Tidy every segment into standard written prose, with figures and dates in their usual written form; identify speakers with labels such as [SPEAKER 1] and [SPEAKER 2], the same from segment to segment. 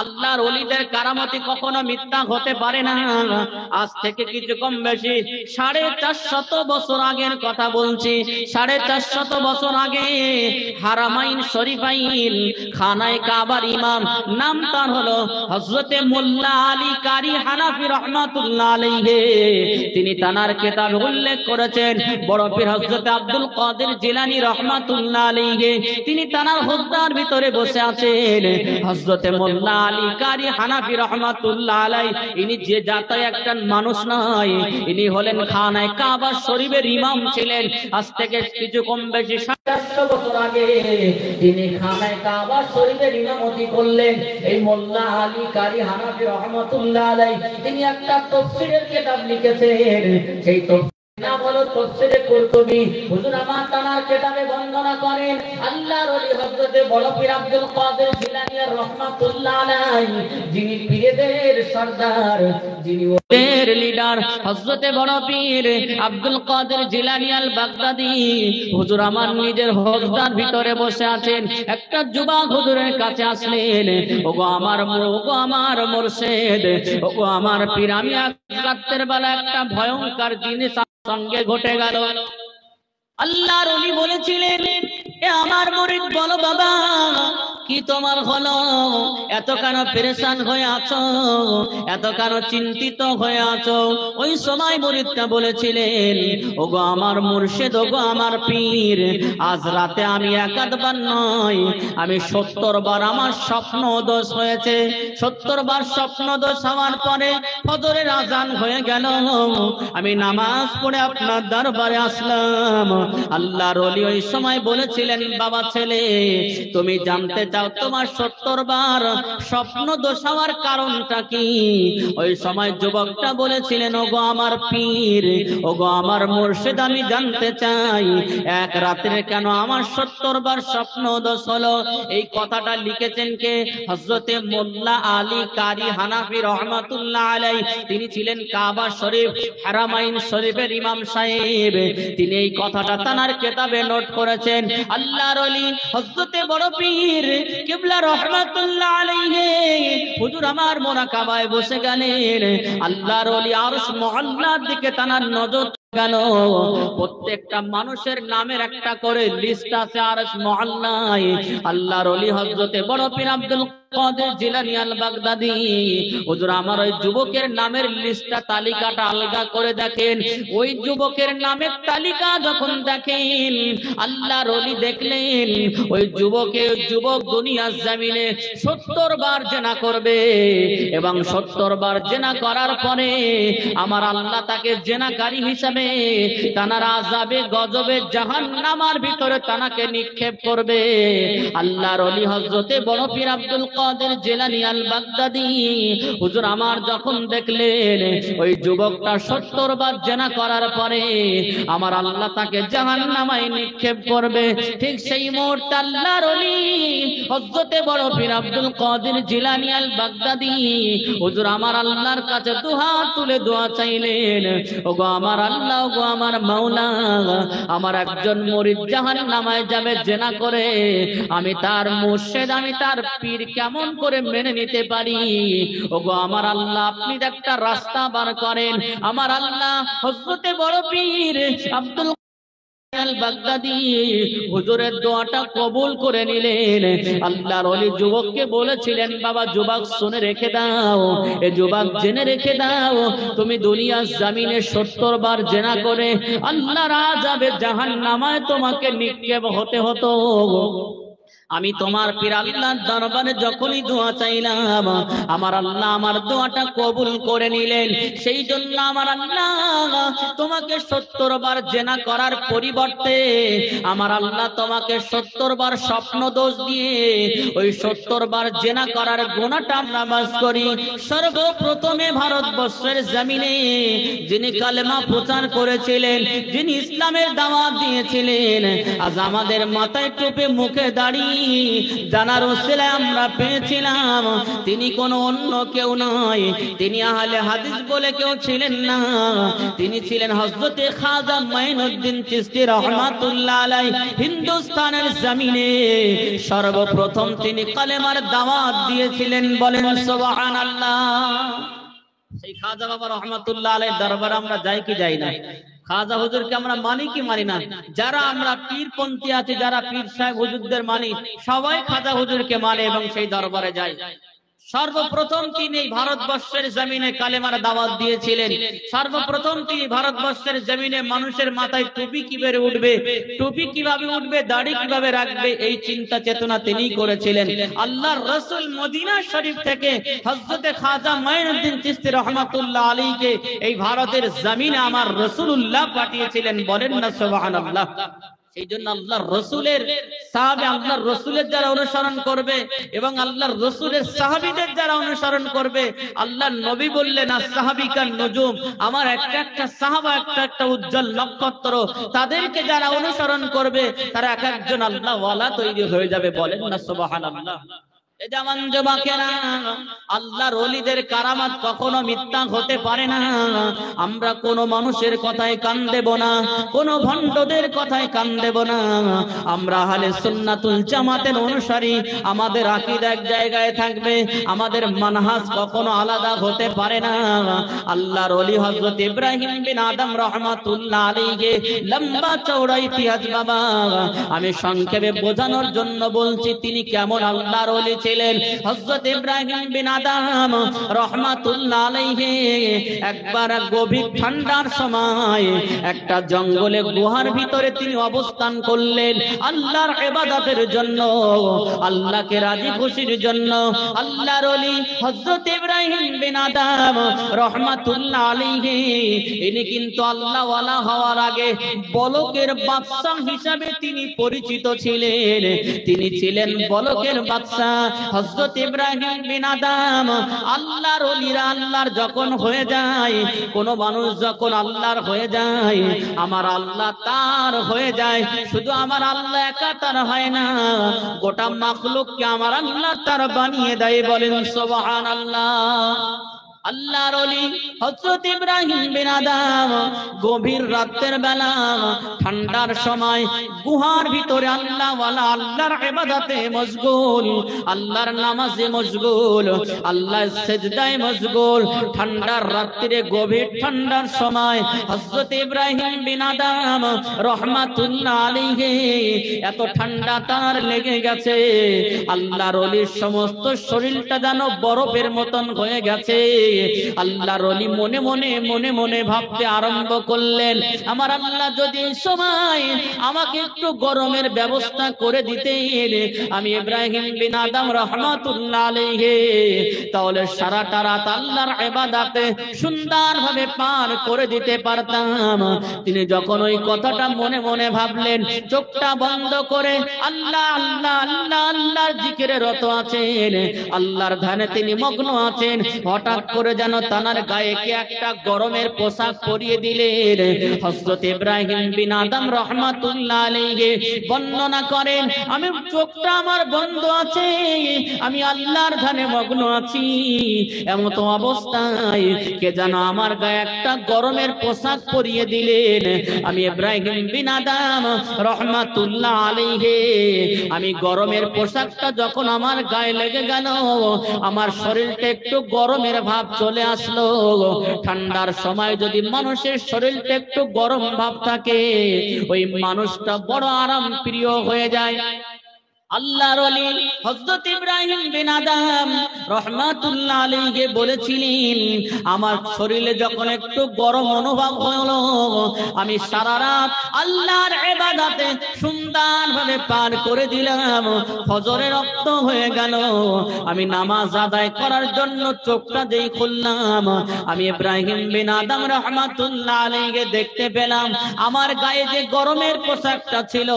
[SPEAKER 1] আল্লাহর ওলিদের কারামতি কখনো মিথ্যা হতে পারে না। আজ থেকে কিছু কম বেশি 450 বছর আগের কথা বলছি। 450 বছর আগে হারামাইন শরীফাইন খানায়ে কাবার ইমাম, নাম তার হলো হযরতে মোল্লা আলী কারি হানাফি রাহমাতুল্লাহ আলাইহি। তিনি তানার কিতাবে উল্লেখ করেছেন বড় পীর হযরতে আব্দুল কাদের জিলানী রাহমাতুল্লাহ আলাইহি তিনি তানার হুজরার ভিতরে বসে আছেন। হযরতে মোল্লা আলী কারি হানাফি রাহমাতুল্লাহ আলাইহি ইনি যে জাতীয় একজন মানুষ নয়, ইনি হলেন খানায়ে কাবা শরীফের ইমাম ছিলেন। আজ থেকে কিছু কম বেশি 450 বছর আগে তিনি খানায়ে কাবা শরীফের ইমামতি করলেন। এই মোল্লা আলী কারি হানাফি রাহমাতুল্লাহ আলাইহি তিনি একটা তাফসীরের কিতাব লিখেছেন। সেই নাম হলো তাফসীরে কুরতুবী। হুজুর আমার তানার কিতাবে বর্ণনা করেন আল্লাহর ওলি হযরতে বড় পীর আব্দুল কাদের জিলানী রাহমাতুল্লাহ আলাইহি যিনি পীরদের সরদার, যিনি ওদের লিডার হযরতে বড় পীর আব্দুল কাদের জিলানী আল বাগদাদী হুজুর আমার নিজের হজদার ভিতরে বসে আছেন। একটা যুবক হুজুরের কাছে আসলেন, ওগো আমার মুর্শিদ, ওগো আমার পীর, আমি রাতের বেলা একটা ভয়ঙ্কর জিনিস সঙ্গে ঘটে গেল। আল্লাহর ওলি বলেছিলেন, এ আমার মুরিদ বলো বাবা কি তোমার হলো, এত কেন পেরেশান হয়ে আছো, এত কেন চিন্তিত হয়ে আছো? ওই সময় মুরিদটা বলেছিলেন, ওগো আমার মুর্শিদ, ওগো আমার পীর, আজ রাতে আমি একাধবার নয়, আমি 70 বার আমার স্বপ্ন দোষ হয়েছে। 70 বার স্বপ্ন দোষ হওয়ার পরে ফজরের আজান হয়ে গেল, আমি নামাজ পড়ে আপনার দরবারে আসলাম। আল্লাহর ওলি ওই সময় বলেছিলেন, বাবা ছেলে, তুমি জানতে চাও তোমার 70 বার স্বপ্ন দোষ হওয়ার কারণটা কি? ওই সময় যুবকটা বলেছিলেন, ওগো আমার পীর, ওগো আমার মুর্শিদ, আমি জানতে চাই এক রাতে কেন আমার 70 বার স্বপ্ন দোষ হলো। এই কথাটা লিখেছেন কে? হযরতে মোল্লা আলী কারি হানাফি রাহমাতুল্লাহ আলাইহি তিনি ছিলেন কাবা শরীফ হারামাইন শরীফের ইমাম সাহেব। তিনি এই কথাটা তানার কিতাবে নোট করেছেন। আল্লাহর ওলি হযরতে বড় পীর কিবলা রাহমাতুল্লাহ আলাইহি হুজুর আমার মুরাকাবায় বসে গেলেন। আল্লাহর ওলি আরশ মুআল্লার দিকে তানার নজর গেল। প্রত্যেকটা মানুষের নামের একটা করে লিস্ট আছে আরশ মুআল্লায়। আল্লাহর ওলি হযরতে বড় পীর আব্দুল কাদের জিলানী আল বাগদাদী হুজুর আমার ওই যুবকের নামের লিস্টটা তালিকাটা আলগা করে দেখেন। ওই যুবকের নামের তালিকা যখন দেখেন আল্লাহর ওলি দেখলেন ওই যুবক দুনিয়ার জমিনে 70 বার জিনা করবে এবং 70 বার জিনা করার পরে আমার আল্লাহ তাকে জিনাকারী হিসাবে তানার আযাবে গজবে জাহান্নামের ভিতরে তানাকে নিক্ষেপ করবে। আল্লাহর ওলি হযরতে বড় পীর আব্দুল কাদের জিলানী আল বাগদাদী হুজুর আমার যখন দেখলেন ওই যুবকটা 70 বার জিনা করার পরে আমার আল্লাহ তাকে জাহান্নামে নিক্ষেপ করবে, ঠিক সেই মুহূর্তে আল্লাহর ওলি হযরতে বড় পীর আব্দুল কাদের জিলানী আল বাগদাদী হুজুর আমার আল্লাহর কাছে দুহাত তুলে দোয়া চাইলেন, ওগো আমার আল্লাহ, ওগো আমার মাওলা, আমার একজন মুরিদ জাহান্নামে যাবে জিনা করে, আমি তার মুর্শিদ, আমি তার পীর কেমন করে মেনে নিতে পারি? ওগো আমার আল্লাহ, আপনি একটা রাস্তা বার করেন। আমার আল্লাহ হযরতে বড় পীর আব্দুল আল বাগদাদী হুজুরের দোয়াটা কবুল করে নিলেন। আল্লাহর ওলি যুবককে বলেছিলেন, বাবা যুবক শুনে রেখে দাও, এ যুবক জেনে রেখে দাও, তুমি দুনিয়ার জমিনে 70 বার জিনা করে আল্লাহর আযাবে জাহান্নামে তোমাকে নিক্ষেপ হতে হতো। আমি তোমার পীর আল্লাহর দরবারে যখনই দোয়া চাইলাম আমার আল্লাহ আমার দোয়াটা কবুল করে নিলেন। সেই জন্য আমার আল্লাহ তোমাকে 70 বার জিনা করার পরিবর্তে আমার আল্লাহ তোমাকে 70 বার স্বপ্ন দোষ দিয়ে ওই 70 বার জিনা করার গুনাহটা আমরা মাফ করি। সর্বপ্রথমে ভারতবর্ষের জমিনে যিনি কালেমা প্রচার করেছিলেন, যিনি ইসলামের দাওয়াত দিয়েছিলেন, আজ আমাদের মাথায় টুপি মুখে দাঁড়িয়ে জানার ওসিলায় আমরা পেয়েছিলাম তিনি কোনো অন্য কেউ নয়, তিনি আহলে হাদিস বলে কেউ ছিলেন না, তিনি ছিলেন হযরত খাজা মাইনুদ্দিন চিশতি রাহমাতুল্লাহ আলাইহি। হিন্দুস্তানের জমিনে সর্বপ্রথম তিনি কালেমার দাওয়াত দিয়েছিলেন, বলেন সুবহানাল্লাহ। সেই খাজা বাবা রহমাতুল্লাহ আলাইহির দরবারে আমরা যাই কি যাই না? খাজা হুজুরকে আমরা মানি কি মানি না? যারা আমরা পীরপন্থী আছি, যারা পীর সাহেব হুজুরদের মানি, সবাই খাজা হুজুরকে মানে এবং সেই দরবারে যায়। সর্বপ্রথম তিনি ভারতবর্ষের জমিনে কালেমার দাওয়াত দিয়েছিলেন। সর্বপ্রথম তিনি ভারতবর্ষের জমিনে মানুষের মাথায় টুপি কিভাবে উঠবে, টুপি কিভাবে উঠবে, দাড়ি কিভাবে রাখবে, এই চিন্তা চেতনা তিনি করেছিলেন। আল্লাহর রাসূল মদিনা শরীফ থেকে হযরত খাজা মাইনুদ্দিন চিশতি রাহমাতুল্লাহ আলাইহিকে এই ভারতের জমিনে আমার রাসূলুল্লাহ পাঠিয়েছিলেন, বলেন না সুবহানাল্লাহ। এই জন্য আল্লাহর রাসূলের সাহাবে, আল্লাহর রাসূলের যারা অনুসরণ করবে এবং আল্লাহর রাসূলের সাহাবীদের যারা অনুসরণ করবে, আল্লাহর নবী বললেন আসহাবিকান নুজুম, আমার একটা একটা সাহাবা একটা একটা উজ্জ্বল নক্ষত্র, তাদেরকে যারা অনুসরণ করবে তারা এক একজন আল্লাহ ওয়ালা তৈরি হয়ে যাবে, বলেন না সুবহানাল্লাহ। এই জামান যুবকেরা, আল্লাহর ওলিদের কারামাত কখনো মিথ্যা হতে পারে না। আমরা কোন মানুষের কথায় কান দেব না, কোন ভণ্ডদের কথায় কান দেব না। আমরা আহলে সুন্নাতুল জামাতের অনুসারী, আমাদের আকীদা এক জায়গায় থাকবে, আমাদের মানহাজ কখনো আলাদা হতে পারে না। আল্লাহর ওলি হযরত ইব্রাহিম বিন আদম রাহমাতুল্লাহ আলাইহি লম্বা চওড়া ইতিহাস বাবা, আমি সংক্ষেপে বোঝানোর জন্য বলছি তিনি কেমন আল্লাহর ওলি ছিলেন। হযরত ইব্রাহিম বিন আদম রাহমাতুল্লাহ আলাইহি একবার গভীর ঠান্ডার সময় একটা জঙ্গলে গুহার ভিতরে তিনি অবস্থান করলেন আল্লাহর ইবাদতের জন্য, আল্লাহকে রাজি খুশির জন্য। আল্লাহর ওলি হযরত ইব্রাহিম বিন আদম রাহমাতুল্লাহ আলাইহি ইনি কিন্তু আল্লাহ ওয়ালা হওয়ার আগে বলকের বাদশা হিসাবে তিনি পরিচিত ছিলেন। তিনি ছিলেন বলকের বাদশা। হযরত ইব্রাহিম বিন আদম আল্লাহর ওলিরা আল্লাহর যখন হয়ে যায়, কোন মানুষ যখন আল্লাহর হয়ে যায়, আমার আল্লাহ তার হয়ে যায়। শুধু আমার আল্লাহ একা তার হয় না, গোটা মাখলুককে আমার আল্লাহ তার বানিয়ে দেয়, বলেন সুবহানাল্লাহ। আল্লাহর ওলি হযরত ইব্রাহিম বিন আদম গভীর রাতের বেলা ঠান্ডার সময় গুহার ভিতরে আল্লাহ ওয়ালা আল্লাহর ইবাদতে মশগুল, আল্লাহর নামাজে মশগুল, আল্লাহর সিজদায় মশগুল। ঠান্ডার রাত্রিরে গভীর ঠান্ডার সময় হযরত ইব্রাহিম বিন আদম রাহমাতুল্লাহ আলাইহি এত ঠান্ডা তার লেগে গেছে, আল্লাহর ওলির সমস্ত শরীরটা যেন বরফের মতন হয়ে গেছে। আল্লাহর ওলি মনে মনে মনে মনে ভাবতে আরম্ভ করলেন, আমার আল্লাহ যদি সময় আমাকে একটু গরমের ব্যবস্থা করে দিতেন, আমি ইব্রাহিম বিন আদম রাহমাতুল্লাহ আলাইহি তাহলে সারাটা রাত আল্লাহর ইবাদতে সুন্দরভাবে পার করে দিতে পারতাম। তিনি যখন ওই কথাটা মনে মনে ভাবলেন, চোখটা বন্ধ করে আল্লাহ আল্লাহ আল্লাহ আল্লাহর জিকিরে রত আছেন, আল্লাহর ধ্যানে তিনি মগ্ন আছেন। হঠাৎ করে যেন তানার গায়ে কি একটা গরমের পোশাক পরিয়ে দিলেন। হযরত ইব্রাহিম বিন আদম রাহমাতুল্লাহ আলাইহি বর্ণনা করেন, আমি চোখটা আমার বন্ধ আছে, আমি আল্লাহর ধ্যানে মগ্ন আছি, এমত অবস্থায় কে যেন আমার গায়ে একটা গরমের পোশাক পরিয়ে দিলেন। আমি ইব্রাহিম বিন আদম রাহমাতুল্লাহ আলাইহি আমি গরমের পোশাকটা যখন আমার গায়ে লেগে গেল, আমার শরীরটা একটু গরমের ভাব চলে আসলো। ঠান্ডার সময় যদি মানুষের শরীরটা একটু গরম ভাব থাকে, ওই মানুষটা বড় আরাম প্রিয় হয়ে যায়। আল্লাহর ওলি হযরত ইব্রাহিম বিন আদম রাহমাতুল্লাহ আলাইহি বলেছিলেন, আমার শরীরে যখন একটু গরম অনুভব হলো, আমি সারা রাত আল্লাহর ইবাদতে সুন্দরভাবে পার করে দিলাম। ফজরের রক্ত হয়ে গেল, আমি নামাজ আদায় করার জন্য চোখটা যেই খুললাম, আমি ইব্রাহিম বিন আদম রাহমাতুল্লাহ আলাইহি দেখতে পেলাম আমার গায়ে যে গরমের পোশাকটা ছিল,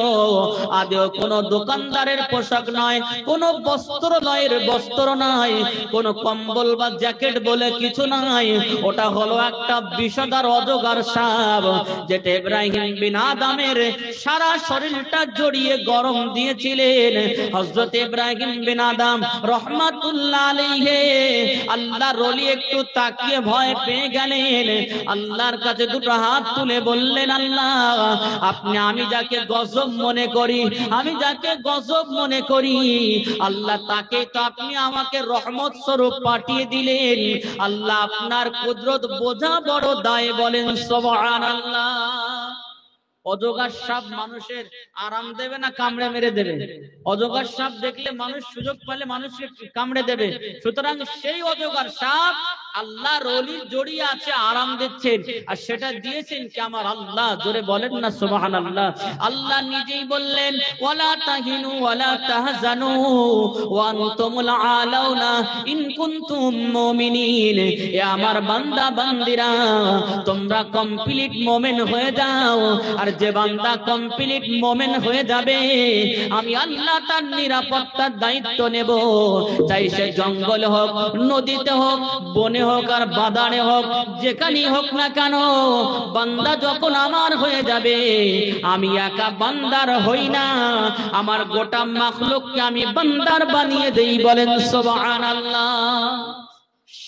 [SPEAKER 1] আদৌ কোনো দোকানদারের কালারের পোশাক নয়, কোন বস্ত্রালয়ের বস্ত্র নয়, কোন কম্বল বা জ্যাকেট বলে কিছু নাই। ওটা হলো একটা বিষধর অজগর সাপ, যেটা ইব্রাহিম বিন আদমের সারা শরীরটা জড়িয়ে গরম দিয়েছিলেন। হযরত ইব্রাহিম বিন আদম রাহমাতুল্লাহ আলাইহি আল্লাহর ওলি একটু তাকিয়ে ভয় পেয়ে গেলেন। আল্লাহর কাছে দুটো হাত তুলে বললেন, আল্লাহ আপনি, আমি যাকে গজব মনে করি, আমি যাকে গজব মনে করি, আল্লাহ তাকে তো আপনি আমাকে রহমত স্বরূপ পাঠিয়ে দিলেন। আল্লাহ আপনার কুদরত বোঝা বড় দায়। বলেন সুবহানাল্লাহ। অজগর সাপ মানুষের আরাম দেবে না কামড়ে মেরে দেবে? অজগর সাপ দেখলে মানুষ সুযোগ পেলে মানুষকে কামড়ে দেবে। সুতরাং সেই অজগর সাপ আল্লাহর ওলির জড়িয়ে আছে, আরাম দিচ্ছেন, আর সেটা দিয়েছেন কি আমার আল্লাহ। জোরে বলেন না সুবহানাল্লাহ। আল্লাহ নিজেই বললেন, ওয়ালা তাহিনু ওয়ালা তাহজানু ওয়া আনতুমুল আলাউনা ইন কুনতুম মুমিনিন। এ আমার বান্দা বান্দিরা, তোমরা কমপ্লিট মুমিন হয়ে যাও। আর যে বান্দা কমপ্লিট মুমিন হয়ে যাবে, আমি আল্লাহ তার নিরাপত্তার দায়িত্ব নেব। চাই সে জঙ্গল হোক, নদীতে হোক, বনে হোক, আর বাদারে হোক, যেখানেই হোক না কেন, বান্দা যখন আমার হয়ে যাবে, আমি একা বান্দার হই না, আমার গোটা মাখলুককে আমি বান্দার বানিয়ে দেই। বলেন সুবহানাল্লাহ।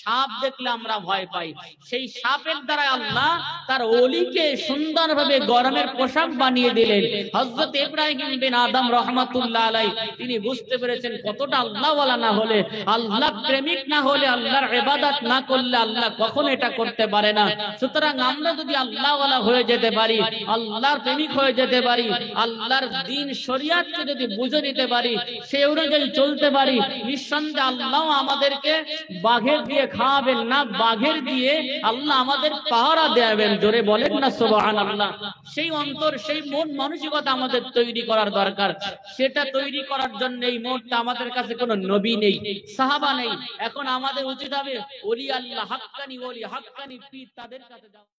[SPEAKER 1] সাপ দেখলে আমরা ভয় পাই, সেই সাপের দ্বারা আল্লাহ তার ওলিকে সুন্দরভাবে গরমের পোশাক বানিয়ে দিলেন। হযরত ইব্রাহিম বিন আদম রাহমাতুল্লাহ আলাইহি তিনি বুঝতে পেরেছেন কতটা আল্লাহওয়ালা না হলে, আল্লাহ প্রেমিক না হলে, আল্লাহর ইবাদত না করলে আল্লাহ কখনো এটা করতে পারে না। সুতরাং আমরা যদি আল্লাহওয়ালা হয়ে যেতে পারি, আল্লাহর প্রেমিক হয়ে যেতে পারি, আল্লাহর দ্বীন শরীয়তকে যদি বুঝে নিতে পারি, সেই অনুযায়ী চলতে পারি, নিঃসন্দেহে আল্লাহ আমাদেরকে বাঘের দিয়ে খাওয়াবেন না, বাঘের দিয়ে আল্লাহ আমাদের পাহারা দেবেন। জোরে বলেন না সুবহানাল্লাহ। সেই অন্তর, সেই মন মানসিকতা আমাদের তৈরি করার দরকার। সেটা তৈরি করার জন্য এই মুহূর্তে আমাদের কাছে কোনো নবী নেই, সাহাবা নেই। এখন আমাদের উচিত হবে ওলি আল্লাহ, হাক্কানি ওলি, হাক্কানি পীর, তাদের কাছে যাওয়া।